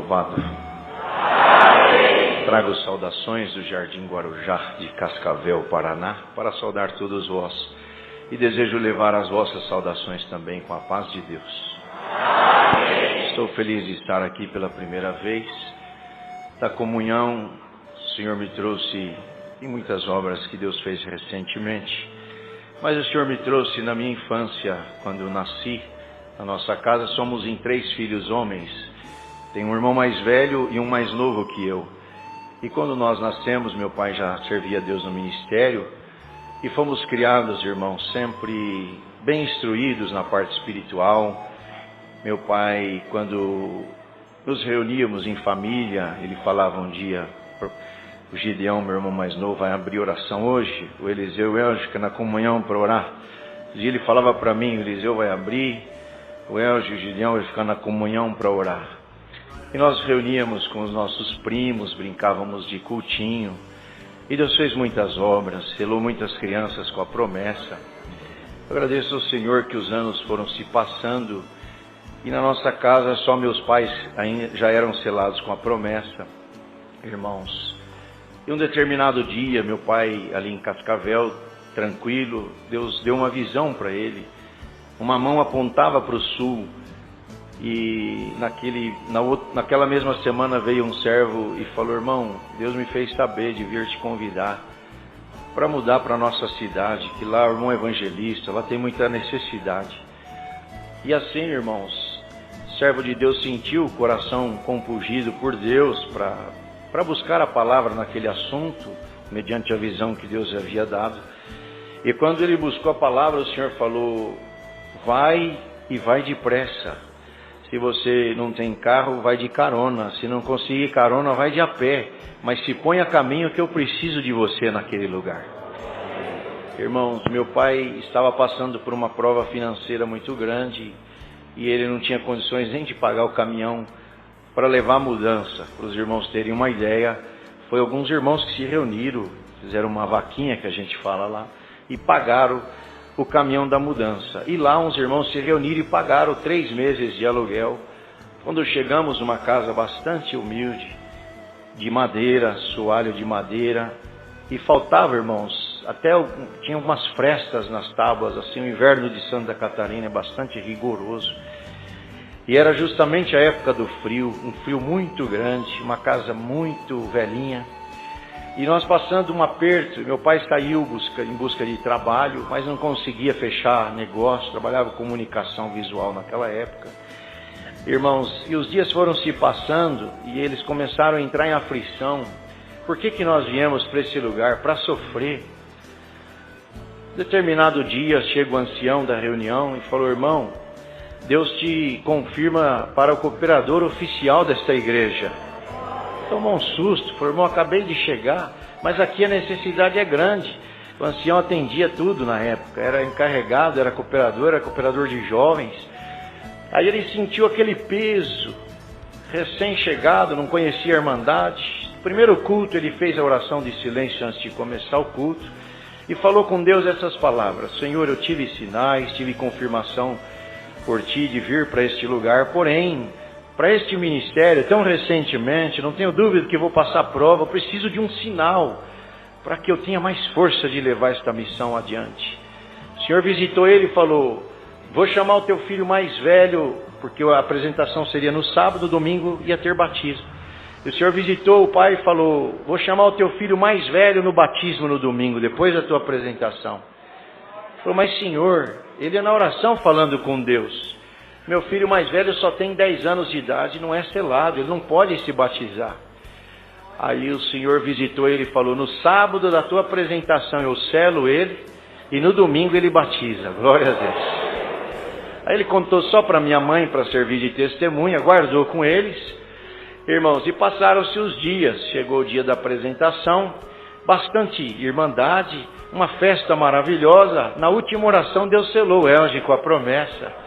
louvado. Trago saudações do Jardim Guarujá de Cascavel, Paraná, para saudar todos vós. E desejo levar as vossas saudações também com a paz de Deus. Estou feliz de estar aqui pela primeira vez. Da comunhão, o Senhor me trouxe em muitas obras que Deus fez recentemente. Mas o Senhor me trouxe na minha infância, quando eu nasci. Na nossa casa somos em 3 filhos homens. Tenho um irmão mais velho e um mais novo que eu. E quando nós nascemos, meu pai já servia a Deus no ministério. E fomos criados, irmãos, sempre bem instruídos na parte espiritual. Meu pai, quando nos reuníamos em família, ele falava um dia, o Gideão, meu irmão mais novo, vai abrir oração hoje. O Eliseu e o Elgio, que é na comunhão para orar. Um dia ele falava para mim, o Eliseu vai abrir, o Elgio e o Gideão vai ficar na comunhão para orar. E nós reuníamos com os nossos primos, brincávamos de cultinho. E Deus fez muitas obras, selou muitas crianças com a promessa. Eu agradeço ao Senhor que os anos foram se passando e na nossa casa só meus pais já eram selados com a promessa. Irmãos, em um determinado dia, meu pai ali em Cascavel, tranquilo, Deus deu uma visão para ele. Uma mão apontava para o sul e naquela mesma semana veio um servo e falou: irmão, Deus me fez saber de vir te convidar para mudar para a nossa cidade, que lá o irmão é evangelista, lá tem muita necessidade. E assim, irmãos, o servo de Deus sentiu o coração compungido por Deus para buscar a palavra naquele assunto, mediante a visão que Deus havia dado. E quando ele buscou a palavra, o Senhor falou: vai e vai depressa. Se você não tem carro, vai de carona. Se não conseguir carona, vai de a pé. Mas se põe a caminho que eu preciso de você naquele lugar. Irmãos, meu pai estava passando por uma prova financeira muito grande e ele não tinha condições nem de pagar o caminhão para levar a mudança. Para os irmãos terem uma ideia, foi alguns irmãos que se reuniram, fizeram uma vaquinha que a gente fala lá e pagaram o caminhão da mudança. E lá uns irmãos se reuniram e pagaram 3 meses de aluguel. Quando chegamos numa casa bastante humilde, de madeira, soalho de madeira, e faltava, irmãos, até tinha umas frestas nas tábuas, assim, o inverno de Santa Catarina é bastante rigoroso. E era justamente a época do frio, um frio muito grande, uma muito velhinha. E nós passando um aperto, meu pai saiu em busca de trabalho, mas não conseguia fechar negócio, trabalhava com comunicação visual naquela época. Irmãos, e os dias foram se passando e eles começaram a entrar em aflição. Por que nós viemos para esse lugar? Para sofrer. Determinado dia chega o ancião da reunião e falou: irmão, Deus te confirma para o cooperador oficial desta igreja. Tomou um susto, falou: irmão, acabei de chegar, mas aqui a necessidade é grande. O ancião atendia tudo na época, era encarregado, era cooperador de jovens. Aí ele sentiu aquele peso, recém-chegado, não conhecia a irmandade. No primeiro culto ele fez a oração de silêncio antes de começar o culto e falou com Deus essas palavras: Senhor, eu tive sinais, tive confirmação por ti de vir para este lugar, porém para este ministério, tão recentemente, não tenho dúvida que vou passar prova, eu preciso de um sinal, para que eu tenha mais força de levar esta missão adiante. O Senhor visitou ele e falou: vou chamar o teu filho mais velho, porque a apresentação seria no sábado, domingo ia ter batismo. E o Senhor visitou o pai e falou: vou chamar o teu filho mais velho no batismo no domingo, depois da tua apresentação. Ele falou: mas Senhor, ele é na oração falando com Deus. Meu filho mais velho só tem 10 anos de idade, não é selado, ele não pode se batizar. Aí o Senhor visitou ele e falou: no sábado da tua apresentação eu selo ele e no domingo ele batiza. Glória a Deus. Aí ele contou só para minha mãe, para servir de testemunha, guardou com eles. Irmãos, e passaram-se os dias, chegou o dia da apresentação, bastante irmandade, uma festa maravilhosa. Na última oração Deus selou o Elgio com a promessa.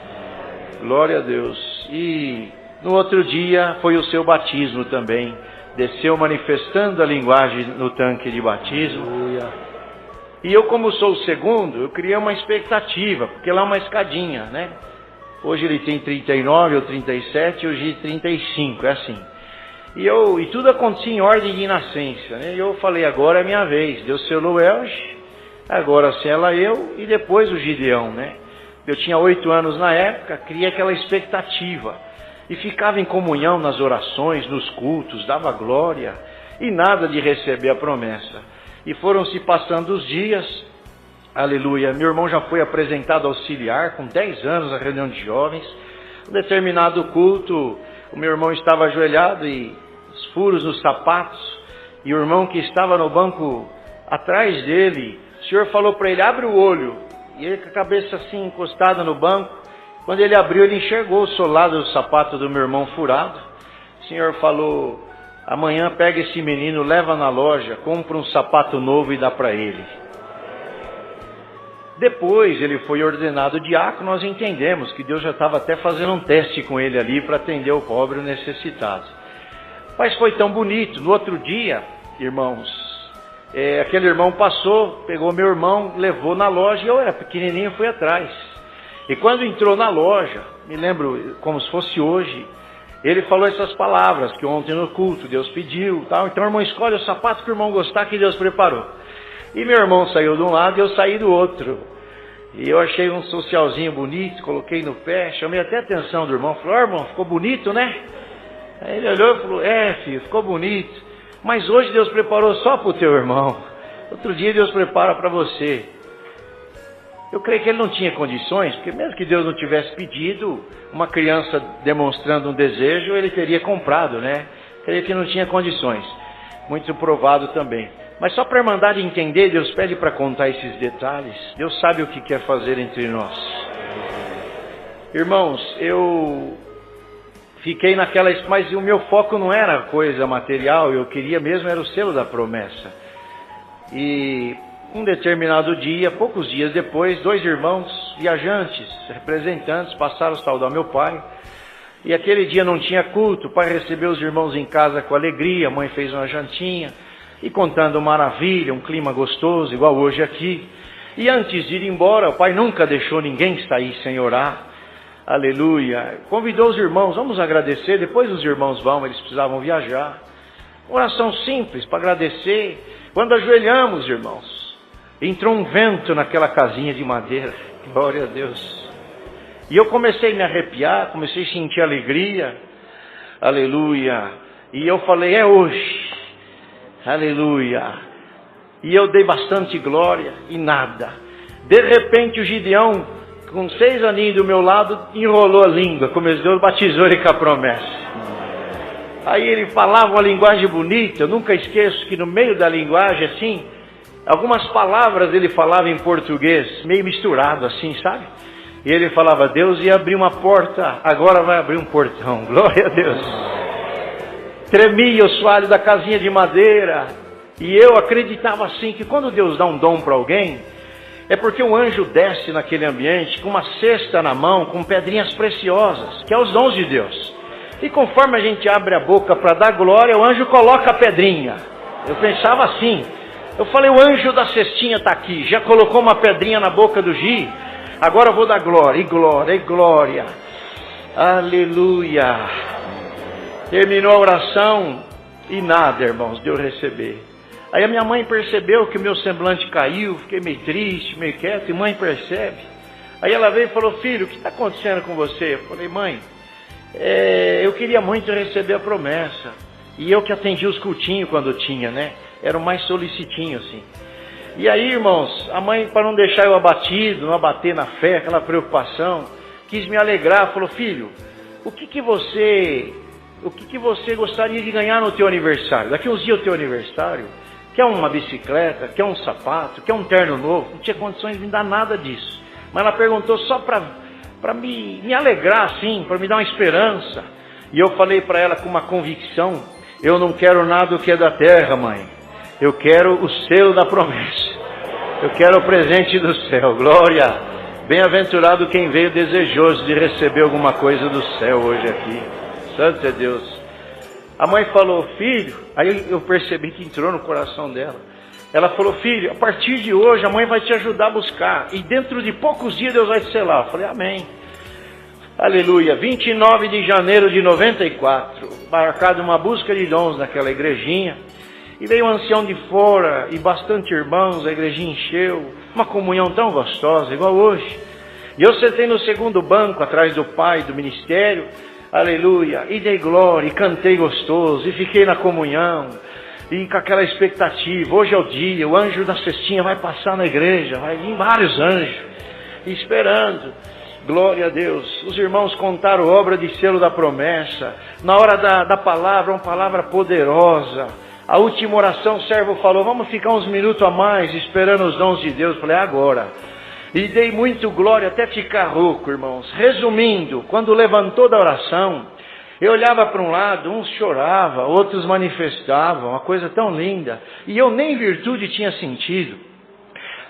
Glória a Deus. E no outro dia foi o seu batismo também. Desceu manifestando a linguagem no tanque de batismo. E eu, como sou o segundo, eu criei uma expectativa, porque lá é uma escadinha, né? Hoje ele tem 39 ou 37, hoje 35, é assim. E tudo acontecia em ordem de nascença, né? E eu falei, agora é minha vez. Deus selou o Elge, agora sela eu e depois o Gideão, né? Eu tinha 8 anos na época, criei aquela expectativa. E ficava em comunhão nas orações, nos cultos, dava glória. E nada de receber a promessa. E foram se passando os dias, aleluia. Meu irmão já foi apresentado auxiliar com 10 anos na reunião de jovens. Um determinado culto, o meu irmão estava ajoelhado e os furos nos sapatos. E o irmão que estava no banco atrás dele, o Senhor falou para ele, abre o olho. E ele com a cabeça assim encostada no banco. Quando ele abriu, ele enxergou o solado do sapato do meu irmão furado. O Senhor falou, amanhã pega esse menino, leva na loja, compra um sapato novo e dá para ele. Depois ele foi ordenado diácono, nós entendemos que Deus já estava até fazendo um teste com ele ali para atender o pobre e o necessitado. Mas foi tão bonito. No outro dia, irmãos, aquele irmão passou, pegou meu irmão, levou na loja, e eu era pequenininho, fui atrás. E quando entrou na loja, me lembro como se fosse hoje, ele falou essas palavras que ontem no culto Deus pediu, tal. Então o irmão escolhe o sapato que o irmão gostar, que Deus preparou. E meu irmão saiu de um lado e eu saí do outro. E eu achei um socialzinho bonito, coloquei no pé, chamei até a atenção do irmão. Falei, irmão, ficou bonito, né? Aí ele olhou e falou, filho, ficou bonito. Mas hoje Deus preparou só para o teu irmão. Outro dia Deus prepara para você. Eu creio que ele não tinha condições, porque mesmo que Deus não tivesse pedido, uma criança demonstrando um desejo, ele teria comprado, né? Creio que não tinha condições. Muito provado também. Mas só para a Irmandade entender, Deus pede para contar esses detalhes. Deus sabe o que quer fazer entre nós. Irmãos, eu fiquei naquela... Mas o meu foco não era coisa material, eu queria mesmo, era o selo da promessa. E um determinado dia, poucos dias depois, 2 irmãos viajantes, representantes, passaram a saudar meu pai. E aquele dia não tinha culto, o pai recebeu os irmãos em casa com alegria, a mãe fez uma jantinha. E contando maravilha, um clima gostoso, igual hoje aqui. E antes de ir embora, o pai nunca deixou ninguém sair sem orar. Aleluia. Convidou os irmãos, vamos agradecer, depois os irmãos vão, eles precisavam viajar. Oração simples para agradecer. Quando ajoelhamos, irmãos, entrou um vento naquela casinha de madeira. Glória a Deus. E eu comecei a me arrepiar, comecei a sentir alegria. Aleluia. E eu falei, é hoje. Aleluia. E eu dei bastante glória e nada. De repente o Gideão, com 6 aninhos do meu lado, enrolou a língua, começou, batizou ele com a promessa. Aí ele falava uma linguagem bonita. Eu nunca esqueço que no meio da linguagem assim, algumas palavras ele falava em português, meio misturado assim, sabe? E ele falava, Deus ia abrir uma porta, agora vai abrir um portão. Glória a Deus. Tremia o soalho da casinha de madeira. E eu acreditava assim, que quando Deus dá um dom para alguém, é porque o anjo desce naquele ambiente com uma cesta na mão, com pedrinhas preciosas, que é os dons de Deus. E conforme a gente abre a boca para dar glória, o anjo coloca a pedrinha. Eu pensava assim. Eu falei, o anjo da cestinha está aqui, já colocou uma pedrinha na boca do Gi, agora eu vou dar glória, e glória, e glória. Aleluia. Terminou a oração e nada, irmãos, deu receber. Aí a minha mãe percebeu que o meu semblante caiu, fiquei meio triste, meio quieto, e mãe percebe. Aí ela veio e falou, filho, o que está acontecendo com você? Eu falei, mãe, eu queria muito receber a promessa. E eu que atendi os cultinhos quando tinha, né? Era o mais solicitinho, assim. E aí, irmãos, a mãe, para não deixar eu abatido, não abater na fé, aquela preocupação, quis me alegrar, falou, filho, o que você gostaria de ganhar no teu aniversário? Daqui uns dias é o teu aniversário. Quer uma bicicleta? Quer um sapato? Quer um terno novo? Não tinha condições de me dar nada disso. Mas ela perguntou só para me alegrar, assim, para me dar uma esperança. E eu falei para ela com uma convicção, eu não quero nada do que é da terra, mãe. Eu quero o selo da promessa. Eu quero o presente do céu. Glória. Bem-aventurado quem veio desejoso de receber alguma coisa do céu hoje aqui. Santo é Deus. A mãe falou, filho, aí eu percebi que entrou no coração dela. Ela falou, filho, a partir de hoje a mãe vai te ajudar a buscar. E dentro de poucos dias Deus vai te selar. Eu falei, amém. Aleluia, 29 de janeiro de 94, marcado uma busca de dons naquela igrejinha, e veio um ancião de fora, e bastante irmãos, a igrejinha encheu, uma comunhão tão gostosa, igual hoje, e eu sentei no segundo banco, atrás do pai do ministério, aleluia, e dei glória, e cantei gostoso, e fiquei na comunhão, e com aquela expectativa, hoje é o dia, o anjo da cestinha vai passar na igreja, vai vir vários anjos, esperando. Glória a Deus. Os irmãos contaram obra de selo da promessa. Na hora da palavra, uma palavra poderosa. A última oração, o servo falou, vamos ficar uns minutos a mais, esperando os dons de Deus. Falei, agora. E dei muito glória até ficar rouco, irmãos. Resumindo, quando levantou da oração, eu olhava para um lado, uns choravam, outros manifestavam, uma coisa tão linda. E eu nem virtude tinha sentido.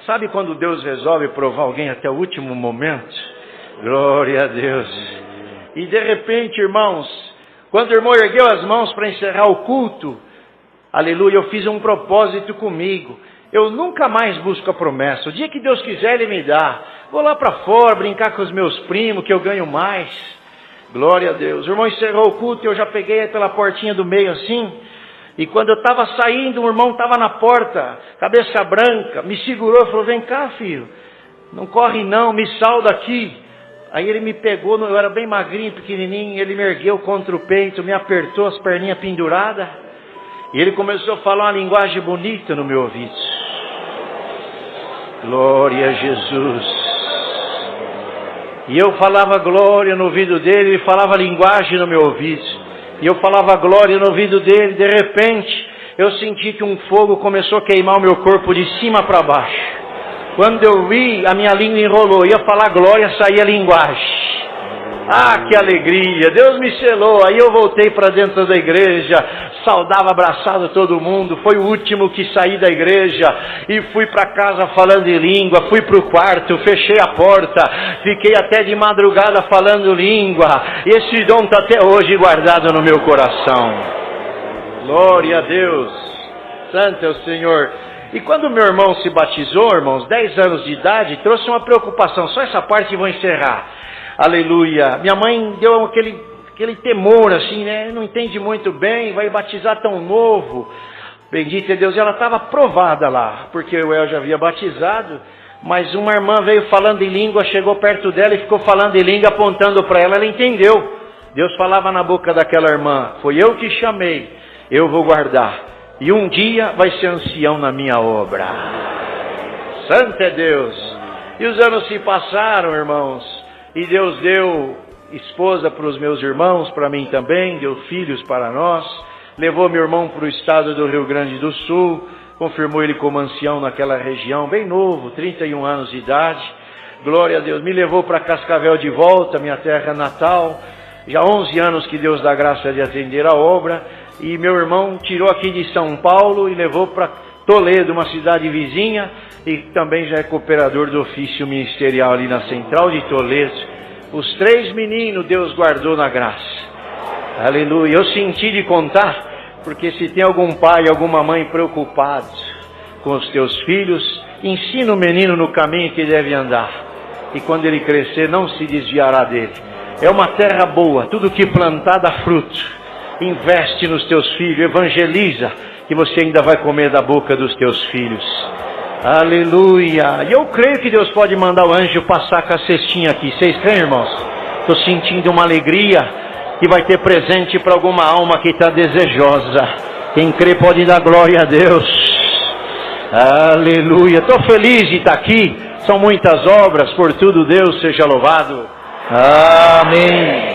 Sabe quando Deus resolve provar alguém até o último momento? Glória a Deus. E de repente, irmãos, quando o irmão ergueu as mãos para encerrar o culto, aleluia, eu fiz um propósito comigo. Eu nunca mais busco a promessa. O dia que Deus quiser, Ele me dá. Vou lá para fora, brincar com os meus primos, que eu ganho mais. Glória a Deus. O irmão encerrou o culto e eu já peguei pela portinha do meio assim. E quando eu estava saindo, o irmão estava na porta, cabeça branca, me segurou e falou, vem cá, filho. Não corre não, me salda aqui. Aí ele me pegou, eu era bem magrinho, pequenininho, ele me ergueu contra o peito, me apertou as perninhas penduradas, e ele começou a falar uma linguagem bonita no meu ouvido. Glória a Jesus. E eu falava glória no ouvido dele, ele falava linguagem no meu ouvido. E eu falava glória no ouvido dele, de repente, eu senti que um fogo começou a queimar o meu corpo de cima para baixo. Quando eu vi, a minha língua enrolou, ia falar glória, saía linguagem. Ah, que alegria, Deus me selou. Aí eu voltei para dentro da igreja, saudava, abraçado todo mundo, foi o último que saí da igreja, e fui para casa falando em língua, fui para o quarto, fechei a porta, fiquei até de madrugada falando língua, e esse dom está até hoje guardado no meu coração. Glória a Deus, santo é o Senhor. E quando meu irmão se batizou, irmãos, 10 anos de idade, trouxe uma preocupação, só essa parte vou encerrar. Aleluia. Minha mãe deu aquele temor assim, né? Não entende muito bem, vai batizar tão novo. Bendito é Deus. E ela estava aprovada lá, porque o El já havia batizado, mas uma irmã veio falando em língua, chegou perto dela e ficou falando em língua, apontando para ela, ela entendeu. Deus falava na boca daquela irmã, foi eu que chamei, eu vou guardar. E um dia vai ser ancião na minha obra. Santo é Deus. E os anos se passaram, irmãos, e Deus deu esposa para os meus irmãos, para mim também, deu filhos para nós, levou meu irmão para o estado do Rio Grande do Sul, confirmou ele como ancião naquela região, bem novo, 31 anos de idade, glória a Deus, me levou para Cascavel de volta, minha terra natal, já 11 anos que Deus dá graça de atender a obra, e meu irmão tirou aqui de São Paulo e levou para Toledo, uma cidade vizinha, e também já é cooperador do ofício ministerial ali na central de Toledo. Os 3 meninos Deus guardou na graça. Aleluia. Eu senti de contar, porque se tem algum pai, alguma mãe preocupados com os teus filhos, ensina o menino no caminho que deve andar. E quando ele crescer, não se desviará dele. É uma terra boa, tudo que plantar dá fruto. Investe nos teus filhos, evangeliza, que você ainda vai comer da boca dos teus filhos. Aleluia. E eu creio que Deus pode mandar o anjo passar com a cestinha aqui. Vocês creem, irmãos? Estou sentindo uma alegria que vai ter presente para alguma alma que está desejosa. Quem crê pode dar glória a Deus. Aleluia. Estou feliz de estar aqui. São muitas obras, por tudo Deus seja louvado. Amém.